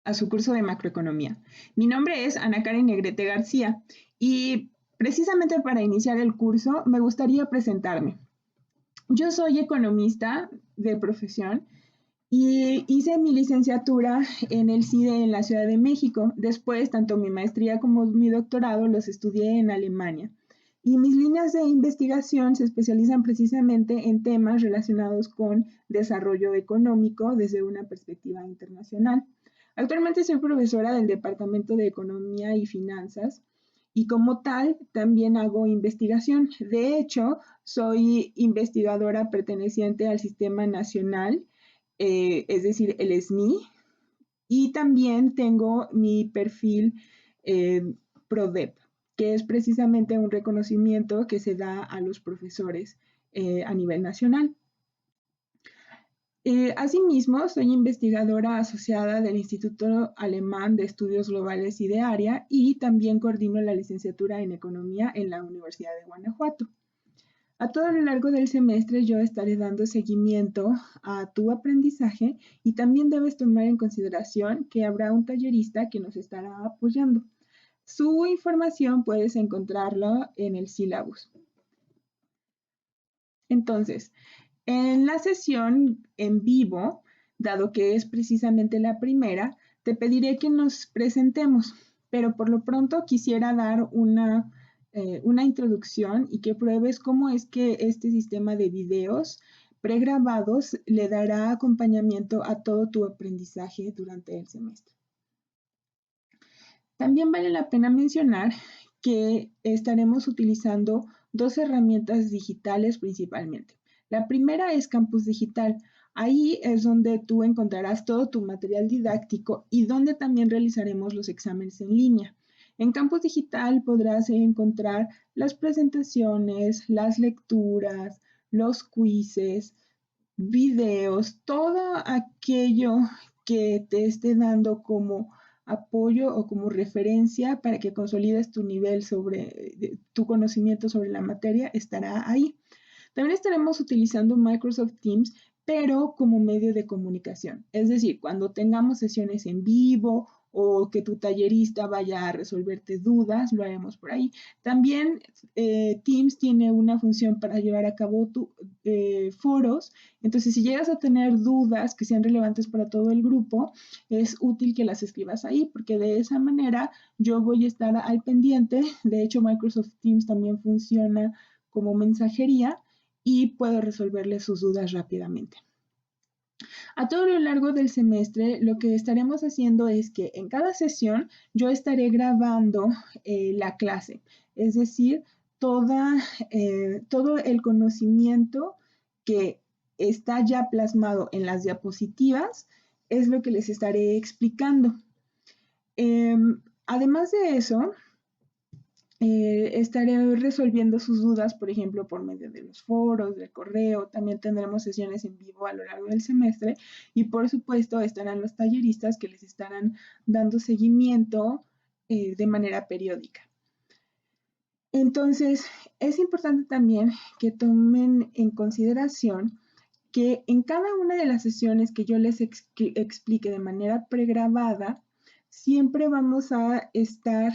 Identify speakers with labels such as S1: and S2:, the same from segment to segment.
S1: a su curso de macroeconomía. Mi nombre es Ana Karen Negrete García y precisamente para iniciar el curso me gustaría presentarme. Yo soy economista de profesión y hice mi licenciatura en el CIDE en la Ciudad de México. Después, tanto mi maestría como mi doctorado los estudié en Alemania. Y mis líneas de investigación se especializan precisamente en temas relacionados con desarrollo económico desde una perspectiva internacional. Actualmente soy profesora del Departamento de Economía y Finanzas y como tal también hago investigación. De hecho, soy investigadora perteneciente al Sistema Nacional, es decir, el SNI, y también tengo mi perfil eh, PRODEP, que es precisamente un reconocimiento que se da a los profesores a nivel nacional. Asimismo, soy investigadora asociada del Instituto Alemán de Estudios Globales y de Área y también coordino la licenciatura en Economía en la Universidad de Guanajuato. A todo lo largo del semestre yo estaré dando seguimiento a tu aprendizaje y también debes tomar en consideración que habrá un tallerista que nos estará apoyando. Su información puedes encontrarlo en el sílabus. Entonces, en la sesión en vivo, dado que es precisamente la primera, te pediré que nos presentemos, pero por lo pronto quisiera dar una introducción y que pruebes cómo es que este sistema de videos pregrabados le dará acompañamiento a todo tu aprendizaje durante el semestre. También vale la pena mencionar que estaremos utilizando dos herramientas digitales principalmente. La primera es Campus Digital. Ahí es donde tú encontrarás todo tu material didáctico y donde también realizaremos los exámenes en línea. En Campus Digital podrás encontrar las presentaciones, las lecturas, los quizzes, videos, todo aquello que te esté dando como apoyo o como referencia para que consolides tu nivel sobre tu conocimiento sobre la materia estará ahí. También estaremos utilizando Microsoft Teams, pero como medio de comunicación. Es decir, cuando tengamos sesiones en vivo o que tu tallerista vaya a resolverte dudas, lo haremos por ahí. También Teams tiene una función para llevar a cabo foros. Entonces, si llegas a tener dudas que sean relevantes para todo el grupo, es útil que las escribas ahí, porque de esa manera yo voy a estar al pendiente. De hecho, Microsoft Teams también funciona como mensajería y puedo resolverle sus dudas rápidamente. A todo lo largo del semestre, lo que estaremos haciendo es que en cada sesión yo estaré grabando la clase, es decir, todo el conocimiento que está ya plasmado en las diapositivas es lo que les estaré explicando. Además de eso, estaré resolviendo sus dudas, por ejemplo, por medio de los foros, del correo. También tendremos sesiones en vivo a lo largo del semestre y, por supuesto, estarán los talleristas que les estarán dando seguimiento de manera periódica. Entonces, es importante también que tomen en consideración que en cada una de las sesiones que yo les explique de manera pregrabada, siempre vamos a estar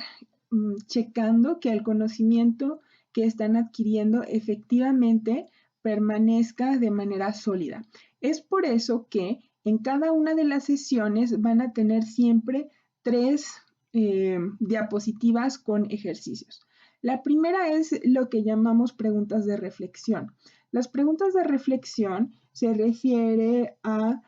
S1: checando que el conocimiento que están adquiriendo efectivamente permanezca de manera sólida. Es por eso que en cada una de las sesiones van a tener siempre 3 diapositivas con ejercicios. La primera es lo que llamamos preguntas de reflexión. Las preguntas de reflexión se refiere a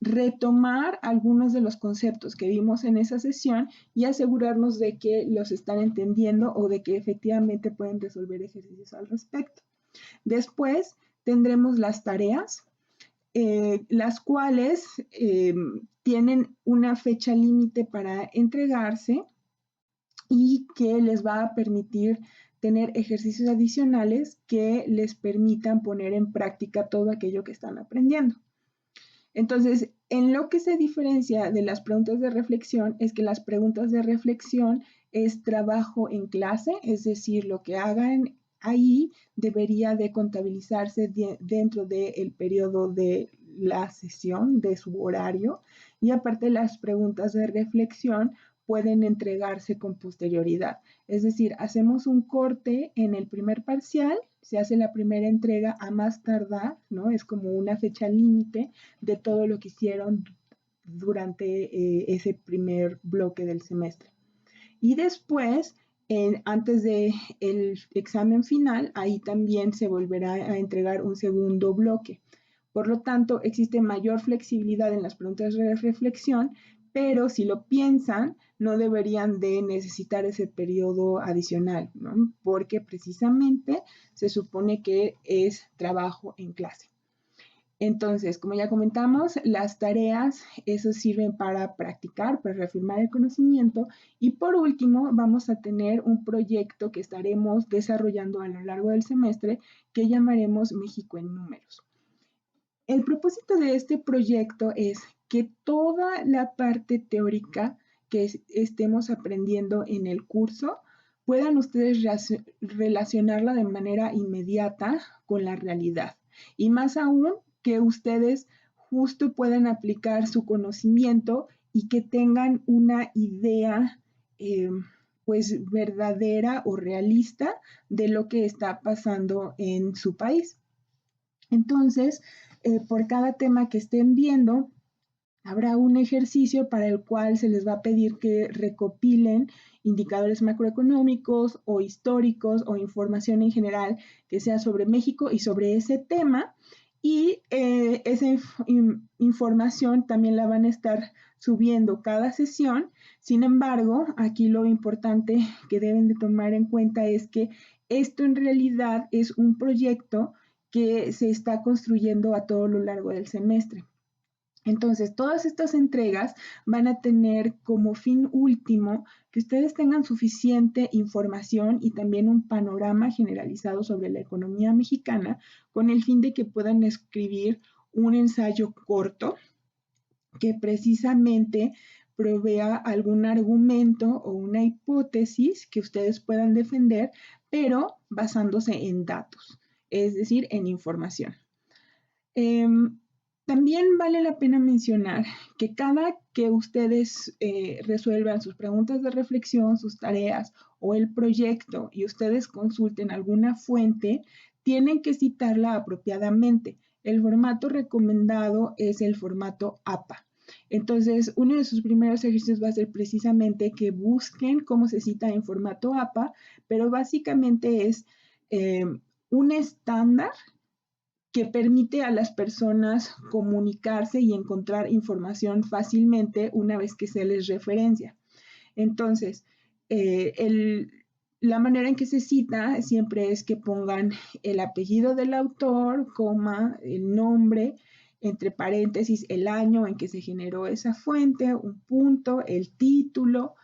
S1: retomar algunos de los conceptos que vimos en esa sesión y asegurarnos de que los están entendiendo o de que efectivamente pueden resolver ejercicios al respecto. Después tendremos las tareas, las cuales tienen una fecha límite para entregarse y que les va a permitir tener ejercicios adicionales que les permitan poner en práctica todo aquello que están aprendiendo. Entonces, en lo que se diferencia de las preguntas de reflexión es que las preguntas de reflexión es trabajo en clase, es decir, lo que hagan ahí debería de contabilizarse dentro del periodo de la sesión de su horario y aparte las preguntas de reflexión pueden entregarse con posterioridad. Es decir, hacemos un corte en el primer parcial, se hace la primera entrega a más tardar, ¿no? Es como una fecha límite de todo lo que hicieron durante ese primer bloque del semestre. Y después, antes del examen final, ahí también se volverá a entregar un segundo bloque. Por lo tanto, existe mayor flexibilidad en las preguntas de reflexión, pero si lo piensan, no deberían de necesitar ese periodo adicional, ¿no? Porque precisamente se supone que es trabajo en clase. Entonces, como ya comentamos, las tareas, eso sirven para practicar, para reafirmar el conocimiento. Y por último, vamos a tener un proyecto que estaremos desarrollando a lo largo del semestre que llamaremos México en Números. El propósito de este proyecto es que toda la parte teórica que estemos aprendiendo en el curso puedan ustedes relacionarla de manera inmediata con la realidad. Y más aún, que ustedes justo puedan aplicar su conocimiento y que tengan una idea pues verdadera o realista de lo que está pasando en su país. Entonces, por cada tema que estén viendo, habrá un ejercicio para el cual se les va a pedir que recopilen indicadores macroeconómicos o históricos o información en general que sea sobre México y sobre ese tema. Y esa información también la van a estar subiendo cada sesión. Sin embargo, aquí lo importante que deben de tomar en cuenta es que esto en realidad es un proyecto que se está construyendo a todo lo largo del semestre. Entonces, todas estas entregas van a tener como fin último que ustedes tengan suficiente información y también un panorama generalizado sobre la economía mexicana con el fin de que puedan escribir un ensayo corto que precisamente provea algún argumento o una hipótesis que ustedes puedan defender, pero basándose en datos, es decir, en información. También vale la pena mencionar que cada que ustedes resuelvan sus preguntas de reflexión, sus tareas o el proyecto y ustedes consulten alguna fuente, tienen que citarla apropiadamente. El formato recomendado es el formato APA. Entonces, uno de sus primeros ejercicios va a ser precisamente que busquen cómo se cita en formato APA, pero básicamente es un estándar que permite a las personas comunicarse y encontrar información fácilmente una vez que se les referencia. Entonces, la manera en que se cita siempre es que pongan el apellido del autor, coma, el nombre, entre paréntesis, el año en que se generó esa fuente, un punto, el título,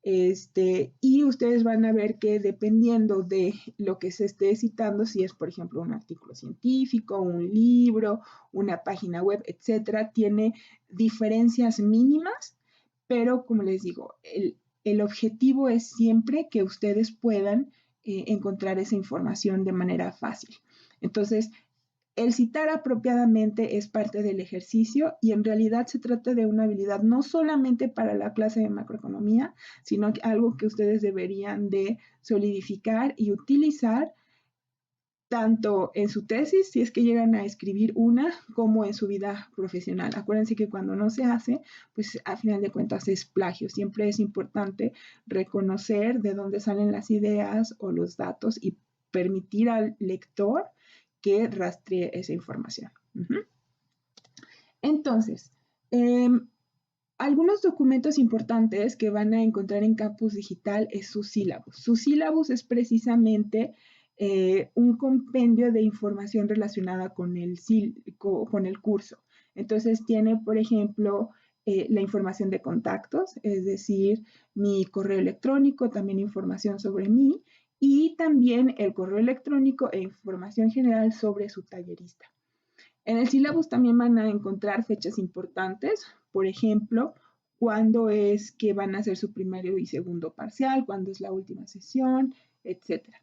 S1: y ustedes van a ver que dependiendo de lo que se esté citando, si es por ejemplo un artículo científico, un libro, una página web, etcétera, tiene diferencias mínimas, pero como les digo, el objetivo es siempre que ustedes puedan encontrar esa información de manera fácil. Entonces, el citar apropiadamente es parte del ejercicio y en realidad se trata de una habilidad no solamente para la clase de macroeconomía, sino algo que ustedes deberían de solidificar y utilizar tanto en su tesis, si es que llegan a escribir una, como en su vida profesional. Acuérdense que cuando no se hace, pues a final de cuentas es plagio. Siempre es importante reconocer de dónde salen las ideas o los datos y permitir al lector que rastree esa información. Entonces, algunos documentos importantes que van a encontrar en Campus Digital es su sílabus. Su sílabus es precisamente un compendio de información relacionada con el curso. Entonces tiene, por ejemplo, la información de contactos, es decir, mi correo electrónico, también información sobre mí, y también el correo electrónico e información general sobre su tallerista. En el sílabus también van a encontrar fechas importantes, por ejemplo, cuándo es que van a hacer su primero y segundo parcial, cuándo es la última sesión, etc.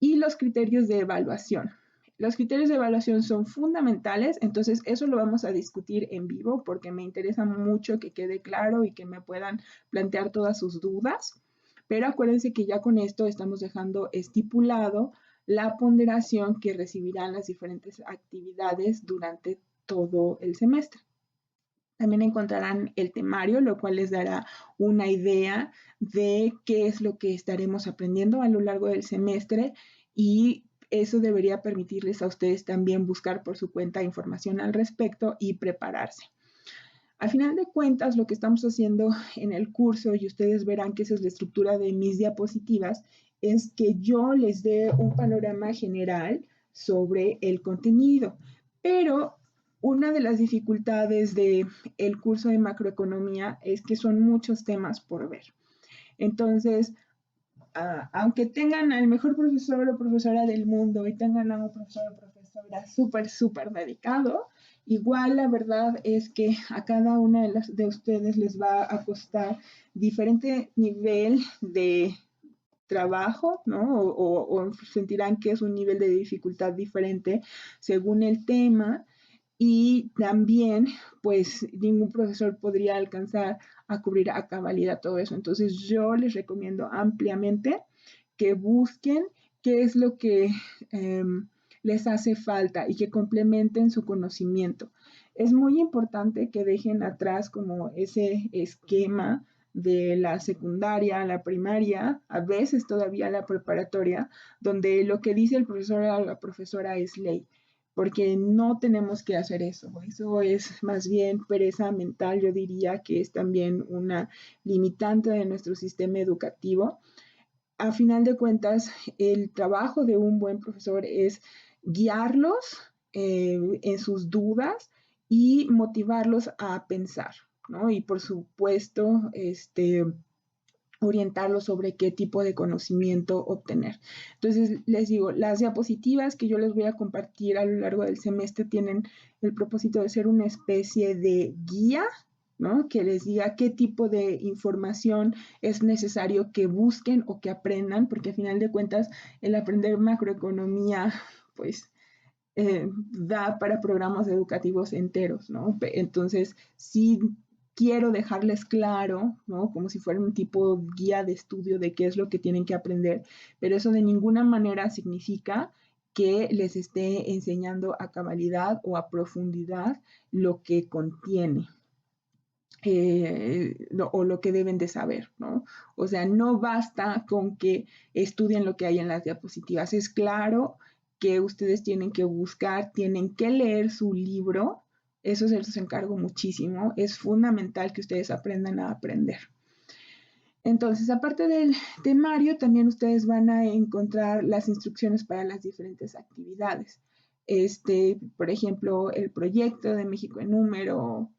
S1: Y los criterios de evaluación. Los criterios de evaluación son fundamentales, entonces eso lo vamos a discutir en vivo porque me interesa mucho que quede claro y que me puedan plantear todas sus dudas. Pero acuérdense que ya con esto estamos dejando estipulado la ponderación que recibirán las diferentes actividades durante todo el semestre. También encontrarán el temario, lo cual les dará una idea de qué es lo que estaremos aprendiendo a lo largo del semestre y eso debería permitirles a ustedes también buscar por su cuenta información al respecto y prepararse. Al final de cuentas, lo que estamos haciendo en el curso, y ustedes verán que esa es la estructura de mis diapositivas, es que yo les dé un panorama general sobre el contenido. Pero una de las dificultades del curso de macroeconomía es que son muchos temas por ver. Entonces, aunque tengan al mejor profesor o profesora del mundo y tengan a un profesor o profesora súper dedicado, igual la verdad es que a cada una de ustedes les va a costar diferente nivel de trabajo, ¿no? O sentirán que es un nivel de dificultad diferente según el tema y también, pues, ningún profesor podría alcanzar a cubrir a cabalidad todo eso. Entonces, yo les recomiendo ampliamente que busquen qué es lo que les hace falta y que complementen su conocimiento. Es muy importante que dejen atrás como ese esquema de la secundaria, la primaria, a veces todavía la preparatoria, donde lo que dice el profesor o la profesora es ley, porque no tenemos que hacer eso. Eso es más bien pereza mental, yo diría que es también una limitante de nuestro sistema educativo. A final de cuentas, el trabajo de un buen profesor es guiarlos en sus dudas y motivarlos a pensar, ¿no? Y por supuesto, orientarlos sobre qué tipo de conocimiento obtener. Entonces, les digo, las diapositivas que yo les voy a compartir a lo largo del semestre tienen el propósito de ser una especie de guía, ¿no? Que les diga qué tipo de información es necesario que busquen o que aprendan, porque al final de cuentas el aprender macroeconomía, pues da para programas educativos enteros, ¿no? Entonces, sí quiero dejarles claro, ¿no? Como si fuera un tipo de guía de estudio de qué es lo que tienen que aprender, pero eso de ninguna manera significa que les esté enseñando a cabalidad o a profundidad lo que contiene. O lo que deben de saber, ¿no? O sea, no basta con que estudien lo que hay en las diapositivas. Es claro que ustedes tienen que buscar, tienen que leer su libro. Eso se los encargo muchísimo. Es fundamental que ustedes aprendan a aprender. Entonces, aparte del temario, también ustedes van a encontrar las instrucciones para las diferentes actividades. Por ejemplo, el proyecto de México en Número,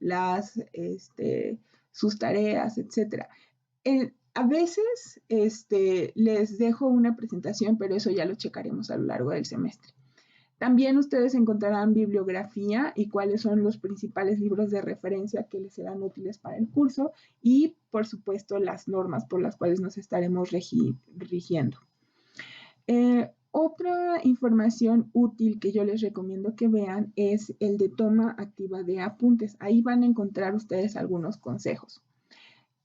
S1: sus tareas, etcétera. A veces les dejo una presentación, pero eso ya lo checaremos a lo largo del semestre. También ustedes encontrarán bibliografía y cuáles son los principales libros de referencia que les serán útiles para el curso y, por supuesto, las normas por las cuales nos estaremos rigiendo. Otra información útil que yo les recomiendo que vean es el de toma activa de apuntes. Ahí van a encontrar ustedes algunos consejos.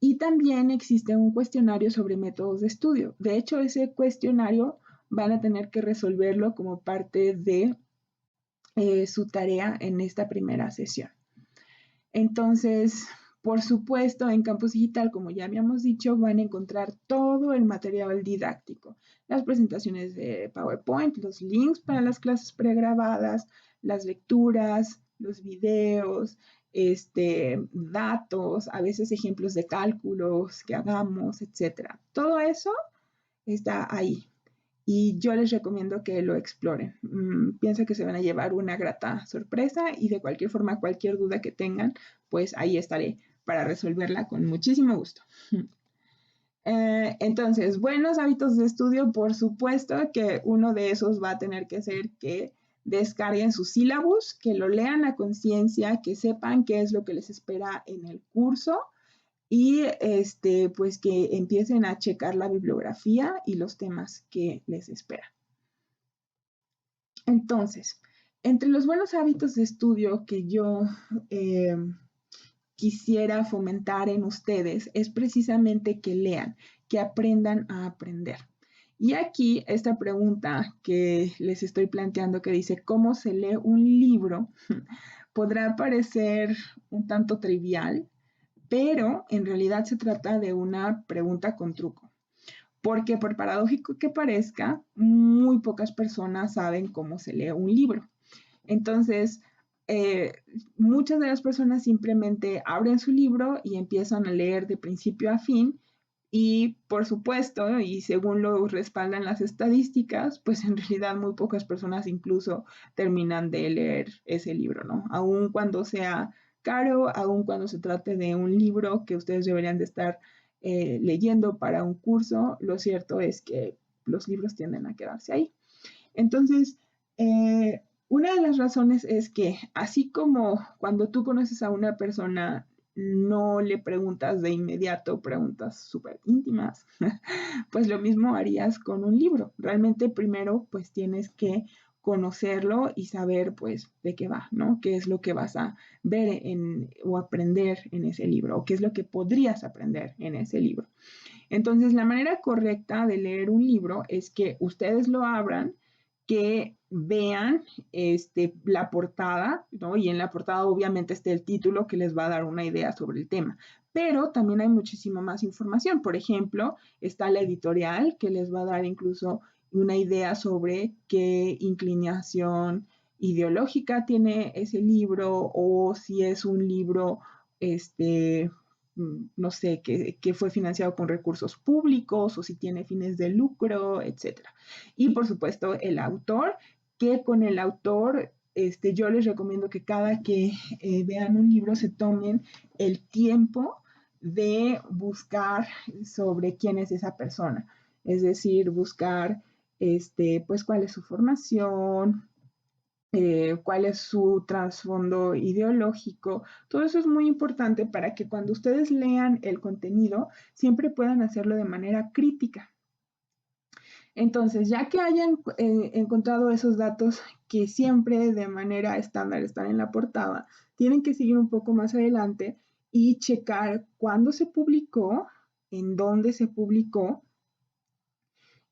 S1: Y también existe un cuestionario sobre métodos de estudio. De hecho, ese cuestionario van a tener que resolverlo como parte de su tarea en esta primera sesión. Entonces, por supuesto, en Campus Digital, como ya habíamos dicho, van a encontrar todo el material didáctico, las presentaciones de PowerPoint, los links para las clases pregrabadas, las lecturas, los videos, datos, a veces ejemplos de cálculos que hagamos, etcétera. Todo eso está ahí y yo les recomiendo que lo exploren. Pienso que se van a llevar una grata sorpresa y de cualquier forma, cualquier duda que tengan, pues ahí estaré para resolverla con muchísimo gusto. Entonces, buenos hábitos de estudio, por supuesto que uno de esos va a tener que ser que descarguen su sílabus, que lo lean a conciencia, que sepan qué es lo que les espera en el curso y pues que empiecen a checar la bibliografía y los temas que les esperan. Entonces, entre los buenos hábitos de estudio que yo eh, quisiera fomentar en ustedes es precisamente que lean, que aprendan a aprender. Y aquí esta pregunta que les estoy planteando que dice, ¿cómo se lee un libro? Podrá parecer un tanto trivial, pero en realidad se trata de una pregunta con truco. Porque por paradójico que parezca, muy pocas personas saben cómo se lee un libro. Entonces, eh, muchas de las personas simplemente abren su libro y empiezan a leer de principio a fin y por supuesto, y según lo respaldan las estadísticas, pues en realidad muy pocas personas incluso terminan de leer ese libro, ¿no? Aun cuando sea caro, aun cuando se trate de un libro que ustedes deberían de estar leyendo para un curso, lo cierto es que los libros tienden a quedarse ahí. Entonces, una de las razones es que así como cuando tú conoces a una persona, no le preguntas de inmediato preguntas súper íntimas, pues lo mismo harías con un libro. Realmente primero pues tienes que conocerlo y saber pues de qué va, ¿no? ¿Qué es lo que vas a ver o aprender en ese libro? ¿O qué es lo que podrías aprender en ese libro? Entonces, la manera correcta de leer un libro es que ustedes lo abran, que vean la portada, ¿no? Y en la portada obviamente está el título que les va a dar una idea sobre el tema. Pero también hay muchísima más información. Por ejemplo, está la editorial que les va a dar incluso una idea sobre qué inclinación ideológica tiene ese libro o si es un libro no sé, que fue financiado con recursos públicos o si tiene fines de lucro, etcétera. Y por supuesto el autor, que con el autor yo les recomiendo que cada que vean un libro se tomen el tiempo de buscar sobre quién es esa persona. Es decir, buscar pues cuál es su formación, cuál es su trasfondo ideológico. Todo eso es muy importante para que cuando ustedes lean el contenido siempre puedan hacerlo de manera crítica. Entonces, ya que hayan encontrado esos datos que siempre de manera estándar están en la portada, tienen que seguir un poco más adelante y checar cuándo se publicó, en dónde se publicó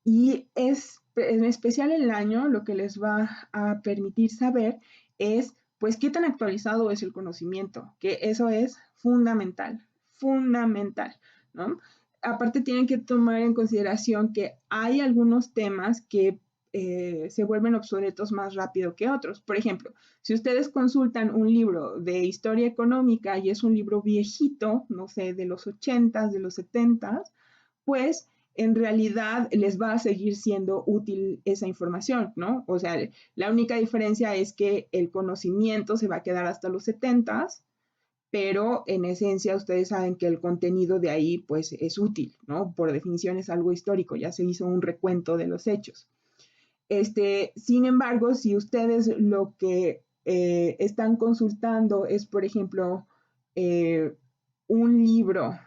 S1: y es en especial el año lo que les va a permitir saber es pues qué tan actualizado es el conocimiento, que eso es fundamental, fundamental, ¿no? Aparte tienen que tomar en consideración que hay algunos temas que se vuelven obsoletos más rápido que otros. Por ejemplo, si ustedes consultan un libro de historia económica y es un libro viejito, no sé, de los 80s, de los 70s, pues en realidad les va a seguir siendo útil esa información, ¿no? O sea, la única diferencia es que el conocimiento se va a quedar hasta los 70s, pero en esencia ustedes saben que el contenido de ahí pues es útil, ¿no? Por definición es algo histórico, ya se hizo un recuento de los hechos. Sin embargo, si ustedes lo que están consultando es, por ejemplo, eh, un libro,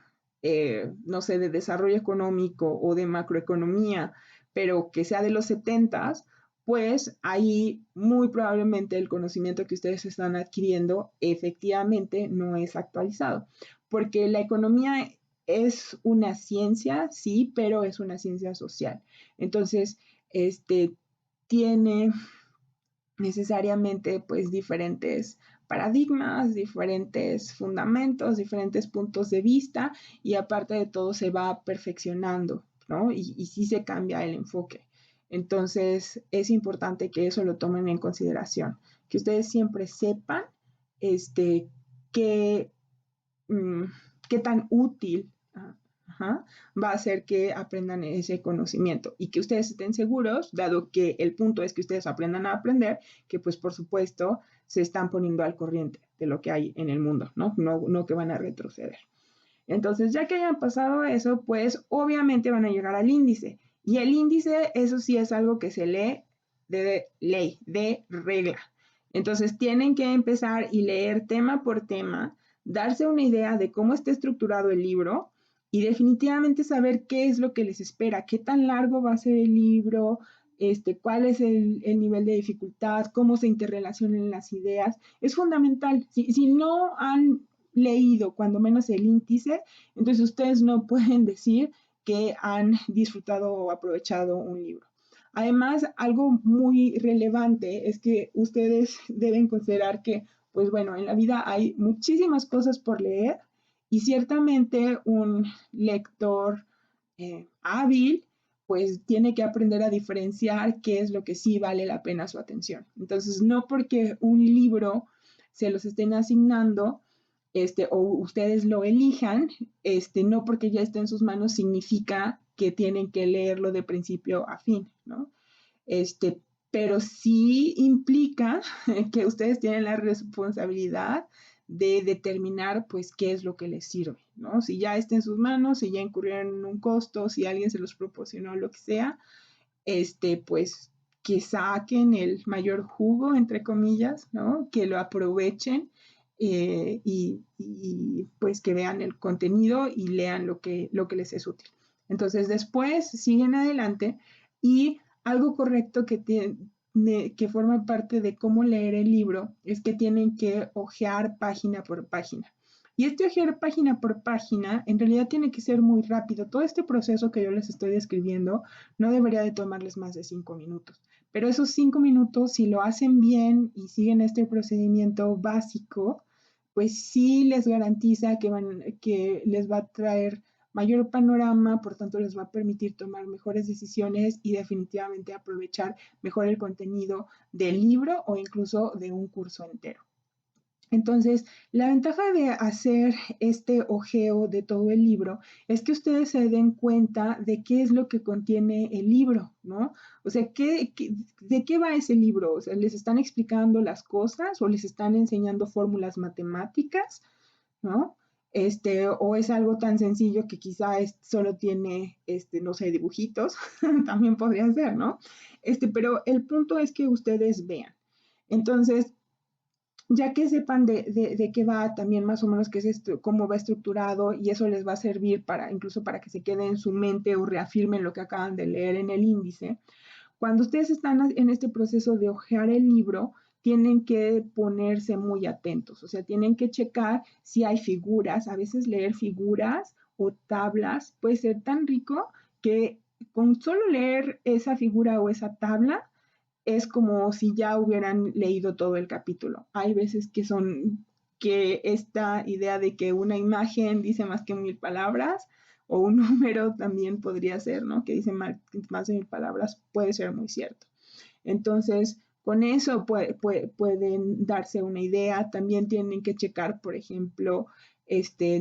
S1: no sé, de desarrollo económico o de macroeconomía, pero que sea de los 70s, pues ahí muy probablemente el conocimiento que ustedes están adquiriendo efectivamente no es actualizado, porque la economía es una ciencia, sí, pero es una ciencia social. Entonces, tiene necesariamente pues diferentes paradigmas, diferentes fundamentos, diferentes puntos de vista y aparte de todo se va perfeccionando, ¿no? Y sí se cambia el enfoque. Entonces es importante que eso lo tomen en consideración, que ustedes siempre sepan qué, mm, qué tan útil ajá, va a hacer que aprendan ese conocimiento y que ustedes estén seguros, dado que el punto es que ustedes aprendan a aprender, que pues por supuesto se están poniendo al corriente de lo que hay en el mundo, ¿no? No que van a retroceder. Entonces, ya que hayan pasado eso, pues obviamente van a llegar al índice. Y el índice, eso sí es algo que se lee de ley, de regla. Entonces, tienen que empezar y leer tema por tema, darse una idea de cómo está estructurado el libro y definitivamente saber qué es lo que les espera, qué tan largo va a ser el libro, cuál es el nivel de dificultad, cómo se interrelacionan las ideas. Es fundamental. Si no han leído cuando menos el índice, entonces ustedes no pueden decir que han disfrutado o aprovechado un libro. Además, algo muy relevante es que ustedes deben considerar que, pues bueno, en la vida hay muchísimas cosas por leer y ciertamente un lector hábil pues tiene que aprender a diferenciar qué es lo que sí vale la pena su atención. Entonces, no porque un libro se los estén asignando, o ustedes lo elijan, no porque ya esté en sus manos significa que tienen que leerlo de principio a fin, ¿no? Este, pero sí implica que ustedes tienen la responsabilidad de determinar pues qué es lo que les sirve, ¿no? Si ya está en sus manos, si ya incurrieron en un costo, si alguien se los proporcionó, lo que sea, pues que saquen el mayor jugo, entre comillas, ¿no? Que lo aprovechen pues que vean el contenido y lean lo que les es útil. Entonces después siguen adelante y algo correcto que forma parte de cómo leer el libro es que tienen que hojear página por página. Y este hojear página por página en realidad tiene que ser muy rápido. Todo este proceso que yo les estoy describiendo no debería de tomarles más de 5 minutos. Pero esos 5 minutos, si lo hacen bien y siguen este procedimiento básico, pues sí les garantiza que les va a traer mayor panorama, por tanto les va a permitir tomar mejores decisiones y definitivamente aprovechar mejor el contenido del libro o incluso de un curso entero. Entonces, la ventaja de hacer este ojeo de todo el libro es que ustedes se den cuenta de qué es lo que contiene el libro, ¿no? O sea, ¿de qué va ese libro? O sea, ¿les están explicando las cosas o les están enseñando fórmulas matemáticas, ¿no? O es algo tan sencillo que quizá solo tiene, no sé, dibujitos, también podría ser, ¿no? Pero el punto es que ustedes vean. Entonces, ya que sepan de qué va, también más o menos qué es cómo va estructurado y eso les va a servir para incluso para que se quede en su mente o reafirmen lo que acaban de leer en el índice. Cuando ustedes están en este proceso de hojear el libro, tienen que ponerse muy atentos, o sea, tienen que checar si hay figuras. A veces leer figuras o tablas puede ser tan rico que con solo leer esa figura o esa tabla es como si ya hubieran leído todo el capítulo. Hay veces que esta idea de que una imagen dice más que 1000 palabras o un número también podría ser, ¿no? Que dice más de 1000 palabras, puede ser muy cierto. Entonces, con eso pueden darse una idea. También tienen que checar, por ejemplo,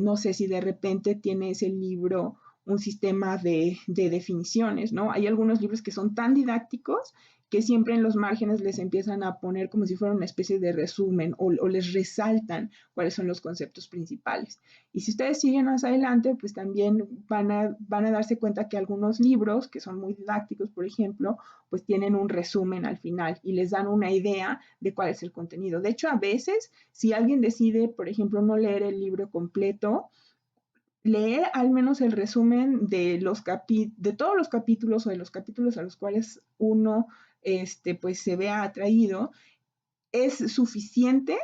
S1: no sé si de repente tiene ese libro un sistema de definiciones, ¿no? Hay algunos libros que son tan didácticos que siempre en los márgenes les empiezan a poner como si fuera una especie de resumen o les resaltan cuáles son los conceptos principales. Y si ustedes siguen más adelante, pues también van a darse cuenta que algunos libros que son muy didácticos, por ejemplo, pues tienen un resumen al final y les dan una idea de cuál es el contenido. De hecho, a veces, si alguien decide, por ejemplo, no leer el libro completo, leer al menos el resumen de todos los capítulos o de los capítulos a los cuales uno pues se vea atraído, es suficiente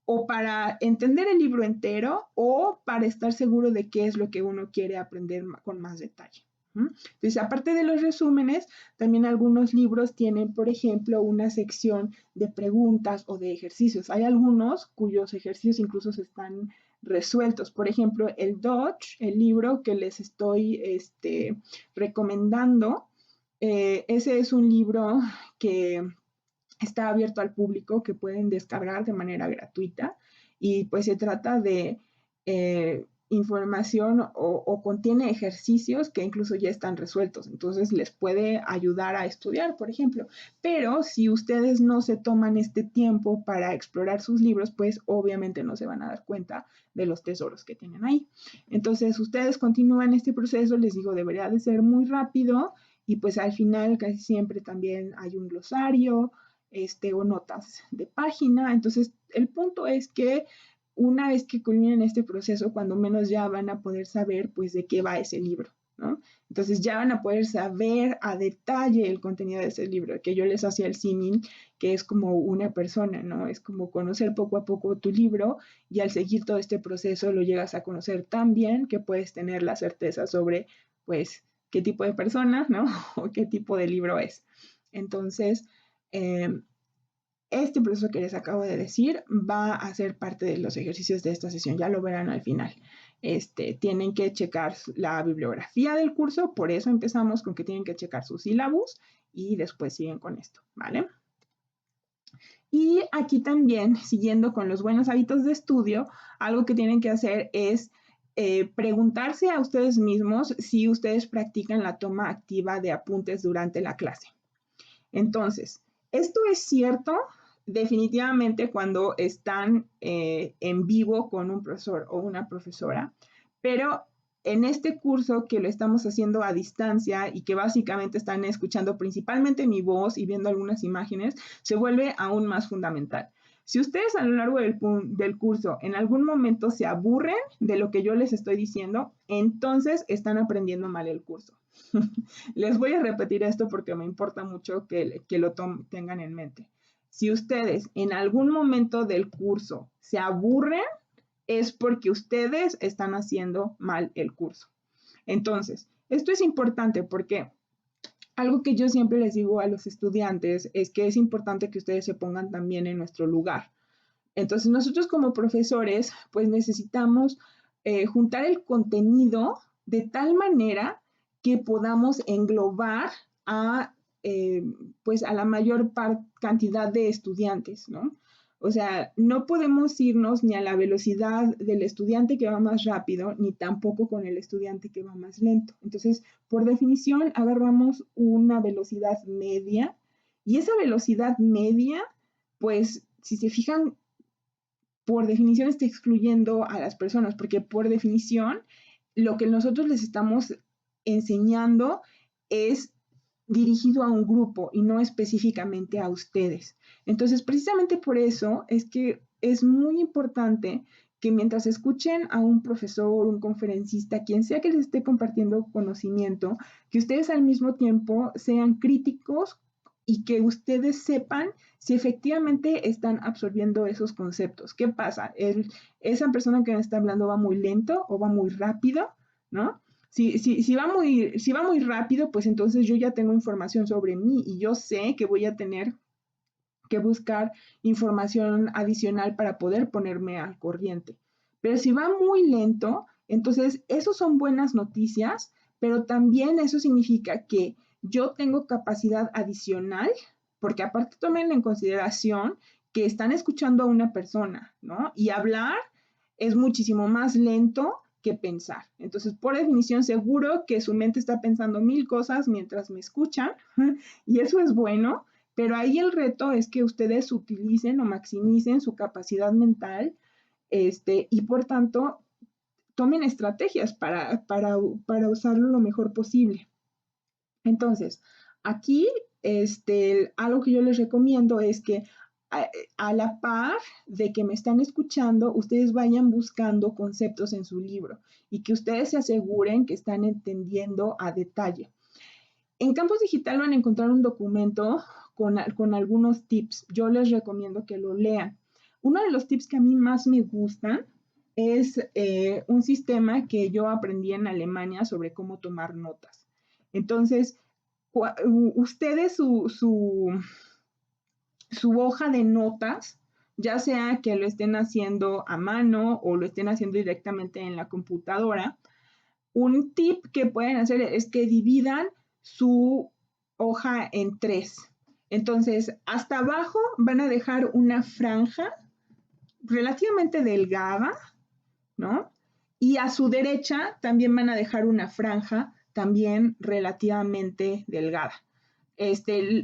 S1: o para entender el libro entero o para estar seguro de qué es lo que uno quiere aprender con más detalle. Entonces, aparte de los resúmenes, también algunos libros tienen, por ejemplo, una sección de preguntas o de ejercicios. Hay algunos cuyos ejercicios incluso están resueltos. Por ejemplo, el Dodge, el libro que les estoy recomendando, ese es un libro que está abierto al público, que pueden descargar de manera gratuita y pues se trata de información o contiene ejercicios que incluso ya están resueltos, entonces les puede ayudar a estudiar, por ejemplo. Pero si ustedes no se toman este tiempo para explorar sus libros, pues obviamente no se van a dar cuenta de los tesoros que tienen ahí. Entonces ustedes continúan este proceso, les digo, debería de ser muy rápido y pues al final casi siempre también hay un glosario, o notas de página. Entonces, el punto es que una vez que culminen este proceso, cuando menos ya van a poder saber, pues, de qué va ese libro. ¿no? Entonces ya van a poder saber a detalle el contenido de ese libro, que yo les hacía el símil, que es como una persona, ¿no? Es como conocer poco a poco tu libro y al seguir todo este proceso lo llegas a conocer tan bien que puedes tener la certeza sobre, pues, qué tipo de persona, ¿no? O qué tipo de libro es. Entonces, este proceso que les acabo de decir va a ser parte de los ejercicios de esta sesión, ya lo verán al final. Tienen que checar la bibliografía del curso, por eso empezamos con que tienen que checar sus sílabus y después siguen con esto, ¿vale? Y aquí también, siguiendo con los buenos hábitos de estudio, algo que tienen que hacer es preguntarse a ustedes mismos si ustedes practican la toma activa de apuntes durante la clase. Entonces, esto es cierto definitivamente cuando están en vivo con un profesor o una profesora, pero en este curso que lo estamos haciendo a distancia y que básicamente están escuchando principalmente mi voz y viendo algunas imágenes, se vuelve aún más fundamental. Si ustedes a lo largo del curso en algún momento se aburren de lo que yo les estoy diciendo, entonces están aprendiendo mal el curso. Les voy a repetir esto porque me importa mucho que lo tengan en mente. Si ustedes en algún momento del curso se aburren, es porque ustedes están haciendo mal el curso. Entonces, esto es importante porque algo que yo siempre les digo a los estudiantes es que es importante que ustedes se pongan también en nuestro lugar. Entonces, nosotros como profesores, pues necesitamos juntar el contenido de tal manera que podamos englobar a, pues a la mayor cantidad de estudiantes, ¿no? O sea, no podemos irnos ni a la velocidad del estudiante que va más rápido, ni tampoco con el estudiante que va más lento. Entonces, por definición, agarramos una velocidad media y esa velocidad media, pues, si se fijan, por definición está excluyendo a las personas, porque por definición lo que nosotros les estamos enseñando es dirigido a un grupo y no específicamente a ustedes. Entonces, precisamente por eso es que es muy importante que mientras escuchen a un profesor, un conferencista, quien sea que les esté compartiendo conocimiento, que ustedes al mismo tiempo sean críticos y que ustedes sepan si efectivamente están absorbiendo esos conceptos. ¿Qué pasa? Esa persona que me está hablando va muy lento o va muy rápido, ¿no? Si va muy rápido, pues entonces yo ya tengo información sobre mí y yo sé que voy a tener que buscar información adicional para poder ponerme al corriente. Pero si va muy lento, entonces eso son buenas noticias, pero también eso significa que yo tengo capacidad adicional, porque aparte tomen en consideración que están escuchando a una persona, ¿no? Y hablar es muchísimo más lento que pensar. Entonces, por definición, seguro que su mente está pensando mil cosas mientras me escuchan, y eso es bueno, pero ahí el reto es que ustedes utilicen o maximicen su capacidad mental, y por tanto tomen estrategias para usarlo lo mejor posible. Entonces, aquí algo que yo les recomiendo es que a la par de que me están escuchando, ustedes vayan buscando conceptos en su libro y que ustedes se aseguren que están entendiendo a detalle. En Campus Digital van a encontrar un documento con algunos tips. Yo les recomiendo que lo lean. Uno de los tips que a mí más me gustan es un sistema que yo aprendí en Alemania sobre cómo tomar notas. Entonces, ustedes su hoja de notas, ya sea que lo estén haciendo a mano o lo estén haciendo directamente en la computadora, un tip que pueden hacer es que dividan su hoja en 3. Entonces, hasta abajo van a dejar una franja relativamente delgada, ¿no? Y a su derecha también van a dejar una franja también relativamente delgada.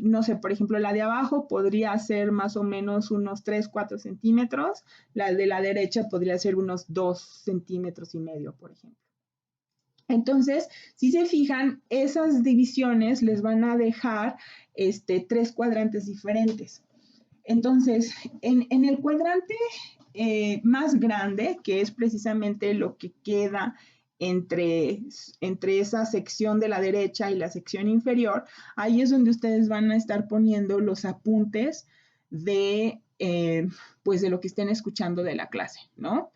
S1: No sé, por ejemplo, la de abajo podría ser más o menos unos 3, 4 centímetros, la de la derecha podría ser unos 2 centímetros y medio, por ejemplo. Entonces, si se fijan, esas divisiones les van a dejar 3 cuadrantes diferentes. Entonces, en el cuadrante más grande, que es precisamente lo que queda entre esa sección de la derecha y la sección inferior, ahí es donde ustedes van a estar poniendo los apuntes pues de lo que estén escuchando de la clase, ¿no?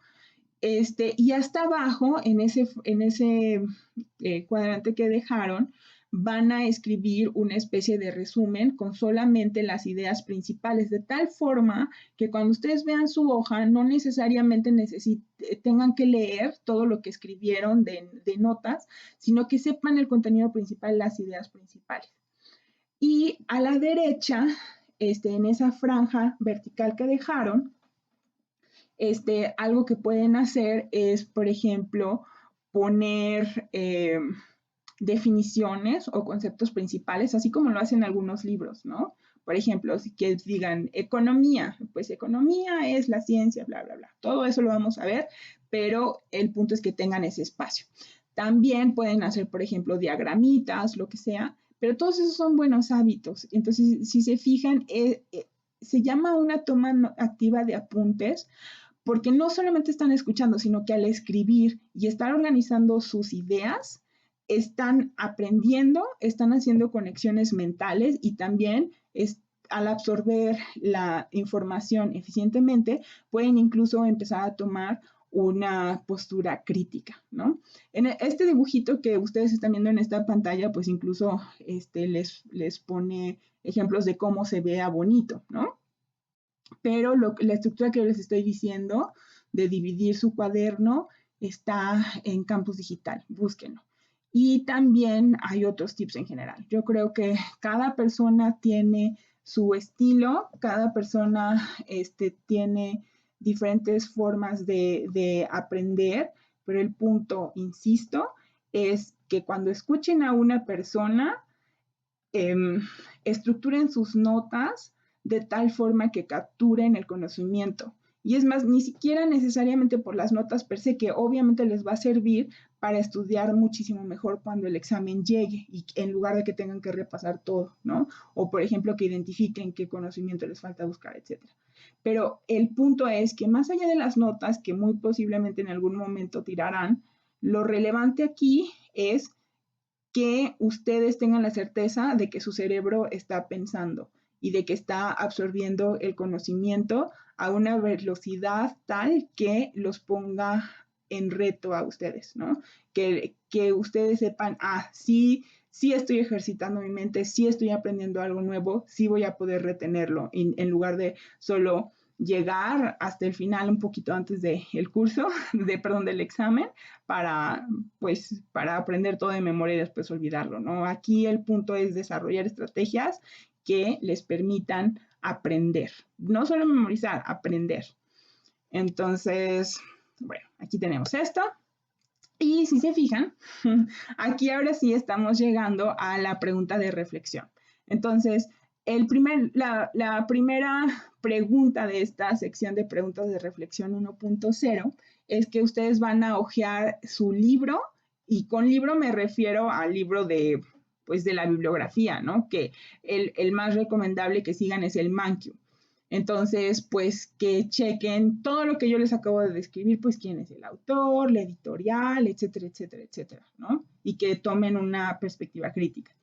S1: Y hasta abajo, en ese cuadrante que dejaron, van a escribir una especie de resumen con solamente las ideas principales, de tal forma que cuando ustedes vean su hoja, no necesariamente tengan que leer todo lo que escribieron de notas, sino que sepan el contenido principal, las ideas principales. Y a la derecha, en esa franja vertical que dejaron, algo que pueden hacer es, por ejemplo, poner definiciones o conceptos principales, así como lo hacen algunos libros, ¿no? Por ejemplo, si que digan economía, pues economía es la ciencia, bla, bla, bla. Todo eso lo vamos a ver, pero el punto es que tengan ese espacio. También pueden hacer, por ejemplo, diagramitas, lo que sea, pero todos esos son buenos hábitos. Entonces, si se fijan, se llama una toma activa de apuntes porque no solamente están escuchando, sino que al escribir y estar organizando sus ideas, están aprendiendo, están haciendo conexiones mentales y también al absorber la información eficientemente, pueden incluso empezar a tomar una postura crítica, ¿no? En este dibujito que ustedes están viendo en esta pantalla, pues incluso les pone ejemplos de cómo se vea bonito, ¿no? Pero la estructura que les estoy diciendo de dividir su cuaderno está en Campus Digital, búsquenlo. Y también hay otros tips en general. Yo creo que cada persona tiene su estilo, cada persona tiene diferentes formas de aprender, pero el punto, insisto, es que cuando escuchen a una persona, estructuren sus notas de tal forma que capturen el conocimiento. Y es más, ni siquiera necesariamente por las notas per se, que obviamente les va a servir para estudiar muchísimo mejor cuando el examen llegue y en lugar de que tengan que repasar todo, ¿no? O por ejemplo, que identifiquen qué conocimiento les falta buscar, etcétera. Pero el punto es que más allá de las notas que muy posiblemente en algún momento tirarán, lo relevante aquí es que ustedes tengan la certeza de que su cerebro está pensando y de que está absorbiendo el conocimiento a una velocidad tal que los ponga en reto a ustedes, ¿no? Que ustedes sepan, sí, sí estoy ejercitando mi mente, sí estoy aprendiendo algo nuevo, sí voy a poder retenerlo, en lugar de solo llegar hasta el final un poquito antes del curso, del examen, pues, para aprender todo de memoria y después olvidarlo, ¿no? Aquí el punto es desarrollar estrategias que les permitan aprender, no solo memorizar, aprender. Entonces, bueno, aquí tenemos esto. Y si se fijan, aquí ahora sí estamos llegando a la pregunta de reflexión. Entonces, la primera pregunta de esta sección de preguntas de reflexión 1.0 es que ustedes van a hojear su libro, y con libro me refiero al libro pues de la bibliografía, ¿no? Que el más recomendable que sigan es el Mankiw. Entonces, pues que chequen todo lo que yo les acabo de describir, pues quién es el autor, la editorial, etcétera, etcétera, etcétera, ¿no? Y que tomen una perspectiva crítica.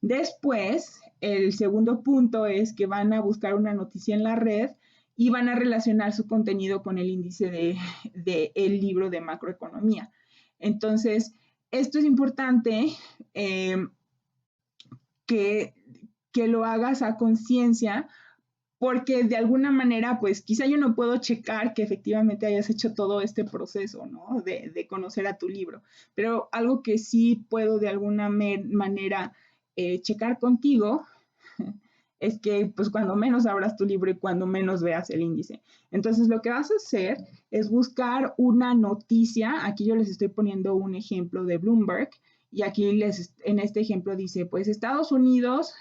S1: Después, el segundo punto es que van a buscar una noticia en la red y van a relacionar su contenido con el índice del libro de macroeconomía. Entonces, esto es importante que lo hagas a conciencia, porque de alguna manera, pues quizá yo no puedo checar que efectivamente hayas hecho todo este proceso, ¿no? De conocer a tu libro, pero algo que sí puedo de alguna manera checar contigo es que pues cuando menos abras tu libro y cuando menos veas el índice. Entonces lo que vas a hacer es buscar una noticia. Aquí yo les estoy poniendo un ejemplo de Bloomberg y aquí en este ejemplo dice, pues Estados Unidos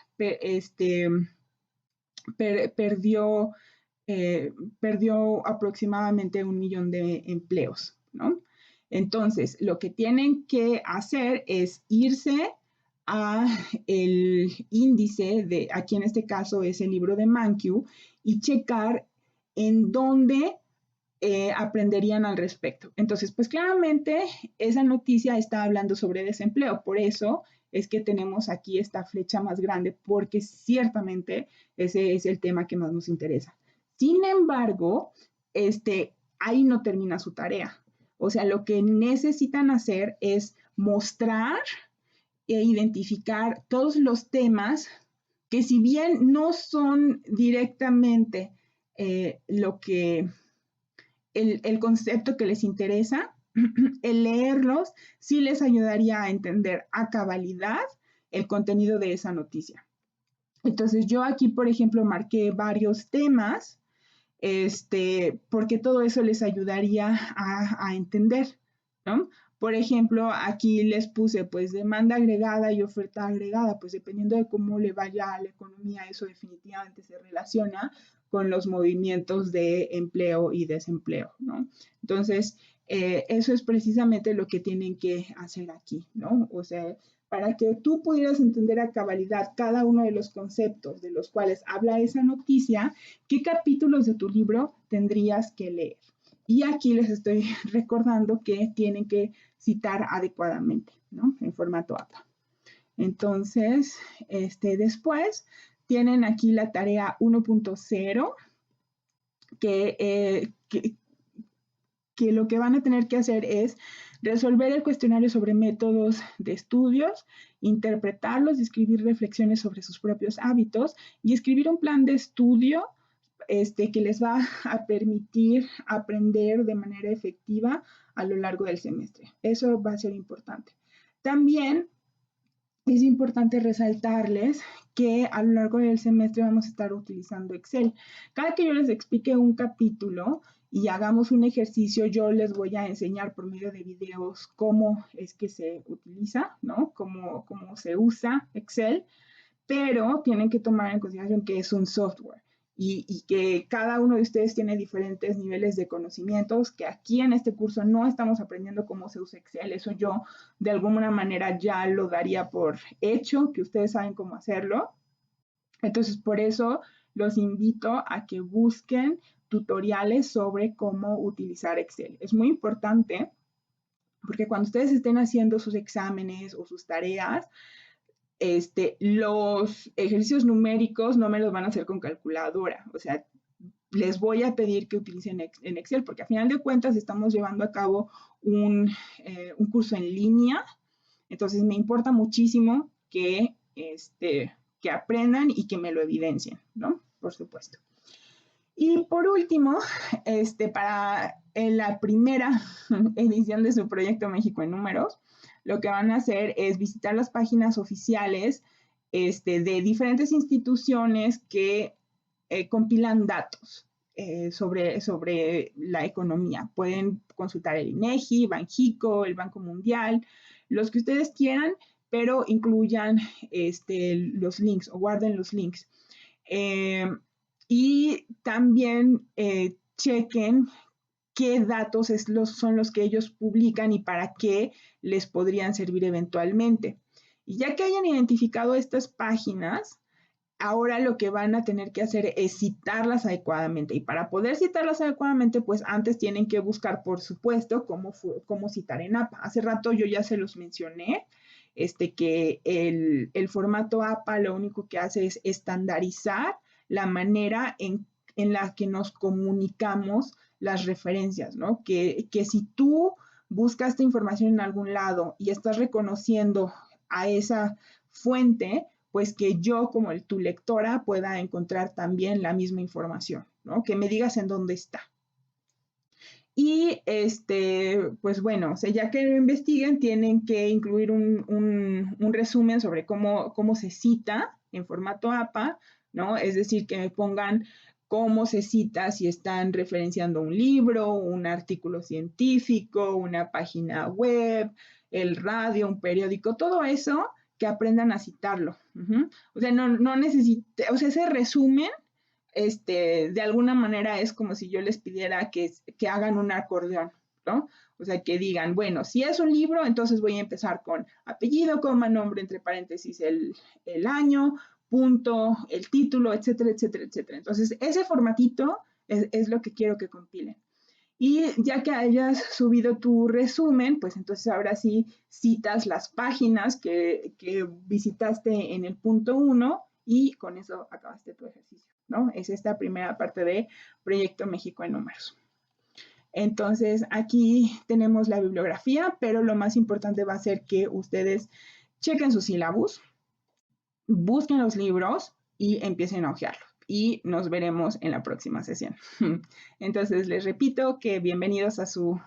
S1: perdió aproximadamente 1 millón de empleos, ¿no? Entonces, lo que tienen que hacer es irse a el índice aquí en este caso es el libro de Mankiw, y checar en dónde aprenderían al respecto. Entonces, pues claramente esa noticia está hablando sobre desempleo, por eso es que tenemos aquí esta flecha más grande, porque ciertamente ese es el tema que más nos interesa. Sin embargo, ahí no termina su tarea. O sea, lo que necesitan hacer es mostrar e identificar todos los temas que si bien no son directamente lo que el concepto que les interesa, el leerlos sí les ayudaría a entender a cabalidad el contenido de esa noticia. Entonces yo aquí, por ejemplo, marqué varios temas, porque todo eso les ayudaría a entender, ¿no? Por ejemplo, aquí les puse pues demanda agregada y oferta agregada, pues dependiendo de cómo le vaya a la economía, eso definitivamente se relaciona con los movimientos de empleo y desempleo, ¿no? Entonces, eso es precisamente lo que tienen que hacer aquí, ¿no? O sea, para que tú pudieras entender a cabalidad cada uno de los conceptos de los cuales habla esa noticia, ¿qué capítulos de tu libro tendrías que leer? Y aquí les estoy recordando que tienen que citar adecuadamente, ¿no? En formato APA. Entonces, después tienen aquí la tarea 1.0, que lo que van a tener que hacer es resolver el cuestionario sobre métodos de estudios, interpretarlos, escribir reflexiones sobre sus propios hábitos y escribir un plan de estudio que les va a permitir aprender de manera efectiva a lo largo del semestre. Eso va a ser importante. También es importante resaltarles que a lo largo del semestre vamos a estar utilizando Excel. Cada que yo les explique un capítulo y hagamos un ejercicio, yo les voy a enseñar por medio de videos cómo es que se utiliza, ¿no? Cómo se usa Excel, pero tienen que tomar en consideración que es un software y que cada uno de ustedes tiene diferentes niveles de conocimientos, que aquí en este curso no estamos aprendiendo cómo se usa Excel, eso yo de alguna manera ya lo daría por hecho, que ustedes saben cómo hacerlo. Entonces, por eso los invito a que busquen tutoriales sobre cómo utilizar Excel. Es muy importante porque cuando ustedes estén haciendo sus exámenes o sus tareas, los ejercicios numéricos no me los van a hacer con calculadora, o sea, les voy a pedir que utilicen en Excel, porque a final de cuentas estamos llevando a cabo un curso en línea, entonces me importa muchísimo que aprendan y que me lo evidencien, ¿no? Por supuesto. Y por último, para la primera edición de su proyecto México en Números, lo que van a hacer es visitar las páginas oficiales de diferentes instituciones que compilan datos sobre la economía. Pueden consultar el INEGI, Banxico, el Banco Mundial, los que ustedes quieran, pero incluyan los links o guarden los links. Y también chequen qué datos son los que ellos publican y para qué les podrían servir eventualmente. Y ya que hayan identificado estas páginas, ahora lo que van a tener que hacer es citarlas adecuadamente. Y para poder citarlas adecuadamente, pues antes tienen que buscar, por supuesto, cómo citar en APA. Hace rato yo ya se los mencioné, que el formato APA lo único que hace es estandarizar la manera en la que nos comunicamos las referencias, ¿no? Que si tú buscas esta información en algún lado y estás reconociendo a esa fuente, pues que yo como tu lectora pueda encontrar también la misma información, ¿no? Que me digas en dónde está. Y pues bueno, o sea, ya que lo investiguen, tienen que incluir un resumen sobre cómo se cita en formato APA, ¿no? Es decir, que me pongan cómo se cita, si están referenciando un libro, un artículo científico, una página web, el radio, un periódico, todo eso, que aprendan a citarlo. O sea, no necesita, o sea, ese resumen de alguna manera es como si yo les pidiera que hagan un acordeón, ¿no? O sea, que digan, bueno, si es un libro, entonces voy a empezar con apellido, coma, nombre, entre paréntesis, el año, punto, el título, etcétera, etcétera, etcétera. Entonces, ese formatito es lo que quiero que compilen. Y ya que hayas subido tu resumen, pues entonces ahora sí citas las páginas que visitaste en el punto 1 y con eso acabaste tu ejercicio, ¿no? Es esta primera parte de Proyecto México en Números. Entonces, aquí tenemos la bibliografía, pero lo más importante va a ser que ustedes chequen sus sílabus, busquen los libros y empiecen a hojearlos. Y nos veremos en la próxima sesión. Entonces, les repito que bienvenidos a su